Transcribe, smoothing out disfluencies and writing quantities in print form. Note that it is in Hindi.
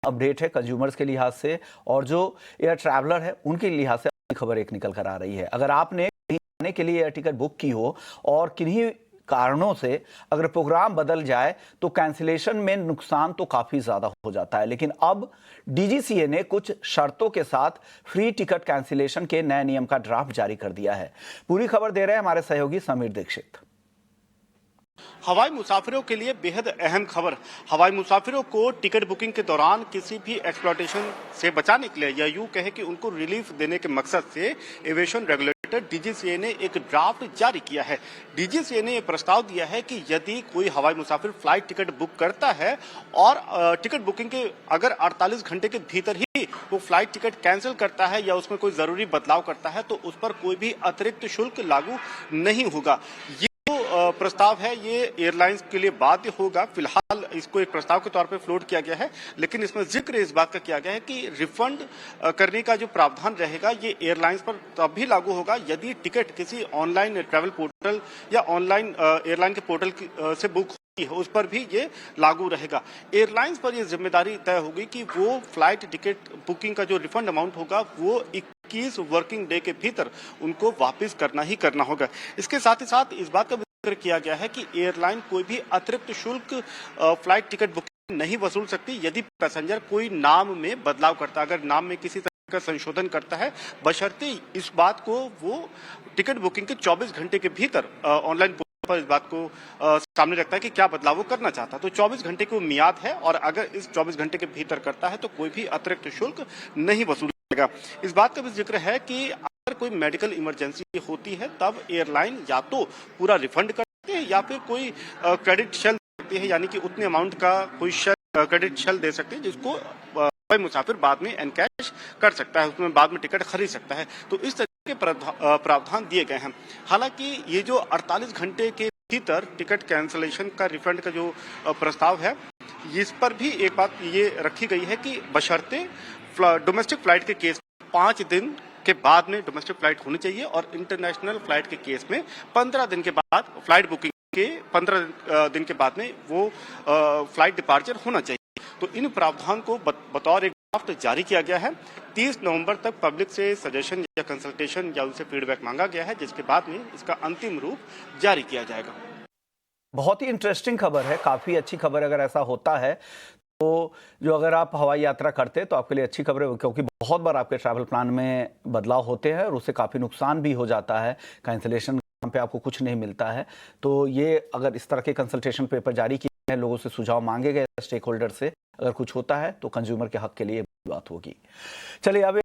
अपडेट है कंज्यूमर्स के लिहाज से और जो एयर ट्रैवलर है उनके लिहाज से खबर एक निकल कर आ रही है। अगर आपने कहीं जाने के लिए एयर टिकट बुक की हो और किन्हीं कारणों से अगर प्रोग्राम बदल जाए तो कैंसिलेशन में नुकसान तो काफी ज्यादा हो जाता है। लेकिन अब डीजीसीए ने कुछ शर्तों के साथ फ्री टिकट कैंसिलेशन के नए नियम का ड्राफ्ट जारी कर दिया है। पूरी खबर दे रहे हैं हमारे सहयोगी समीर दीक्षित। हवाई मुसाफिरों के लिए बेहद अहम खबर। हवाई मुसाफिरों को टिकट बुकिंग के दौरान किसी भी एक्सप्लॉयटेशन से बचाने के लिए या यूं कहे कि उनको रिलीफ देने के मकसद से एविएशन रेगुलेटर डीजीसीए ने एक ड्राफ्ट जारी किया है। डीजीसीए ने यह प्रस्ताव दिया है कि यदि कोई हवाई मुसाफिर फ्लाइट टिकट बुक करता है और टिकट बुकिंग के अगर 48 घंटे के भीतर ही वो फ्लाइट टिकट कैंसिल करता है या उसमें कोई जरूरी बदलाव करता है तो उस पर कोई भी अतिरिक्त शुल्क लागू नहीं होगा। प्रस्ताव है ये एयरलाइंस के लिए बाध्य होगा। फिलहाल इसको एक प्रस्ताव के तौर पे फ्लोट किया गया है, लेकिन इसमें जिक्र इस बात का किया गया है कि रिफंड करने का जो प्रावधान रहेगा ये एयरलाइंस पर तब भी लागू होगा यदि टिकट किसी ऑनलाइन ट्रैवल पोर्टल या ऑनलाइन एयरलाइन के पोर्टल से बुक है, उस पर भी ये लागू रहेगा। एयरलाइंस पर यह जिम्मेदारी तय होगी कि वो फ्लाइट टिकट बुकिंग का जो रिफंड अमाउंट होगा वो 21 वर्किंग डे के भीतर उनको वापस करना ही करना होगा। इसके साथ ही साथ इस बात का जिक्र किया गया है कि एयरलाइन कोई भी अतिरिक्त शुल्क फ्लाइट टिकट बुकिंग नहीं वसूल सकती यदि पैसेंजर कोई नाम में बदलाव करता है, अगर नाम में किसी तरह का संशोधन करता है, बशर्ते इस बात को वो टिकट बुकिंग के 24 घंटे के भीतर ऑनलाइन पर इस बात को सामने रखता है कि क्या बदलाव वो करना चाहता है। तो 24 घंटे की मियाद है और अगर इस 24 घंटे के भीतर करता है तो कोई भी अतिरिक्त शुल्क नहीं वसूलेगा। इस बात का भी जिक्र है कि अगर कोई मेडिकल इमरजेंसी होती है तब एयरलाइन या तो पूरा रिफंड करते हैं या फिर कोई क्रेडिट शेल देती है, यानी कि उतने अमाउंट का कोई क्रेडिट शेल दे सकते हैं जिसको मुसाफिर बाद में एनकैश कर सकता है, उसमें बाद में टिकट खरीद सकता है। तो इस तरह के प्रावधान दिए गए हैं। हालांकि ये जो 48 घंटे के भीतर टिकट कैंसिलेशन का रिफंड का जो प्रस्ताव है, इस पर भी एक बात ये रखी गई है कि बशर्ते डोमेस्टिक फ्लाइट के केस 5 दिन के बाद में डोमेस्टिक फ्लाइट होनी चाहिए और इंटरनेशनल फ्लाइट के केस में 15 दिन के बाद फ्लाइट बुकिंग के 15 दिन के बाद में वो फ्लाइट डिपार्चर होना चाहिए। तो इन प्रावधान को बतौर एक ड्राफ्ट जारी किया गया है। 30 नवंबर तक पब्लिक से सजेशन या कंसल्टेशन या उनसे फीडबैक मांगा गया है, जिसके बाद में इसका अंतिम रूप जारी किया जाएगा। बहुत ही इंटरेस्टिंग खबर है, काफी अच्छी खबर। अगर ऐसा होता है तो जो अगर आप हवाई यात्रा करते हैं तो आपके लिए अच्छी खबर है, क्योंकि बहुत बार आपके ट्रैवल प्लान में बदलाव होते हैं और उससे काफी नुकसान भी हो जाता है। कैंसिलेशन पे आपको कुछ नहीं मिलता है। तो ये अगर इस तरह के कंसल्टेशन पेपर जारी किए हैं, लोगों से सुझाव मांगे गए स्टेक होल्डर से, अगर कुछ होता है तो कंज्यूमर के हक के लिए बात होगी। चलिए अब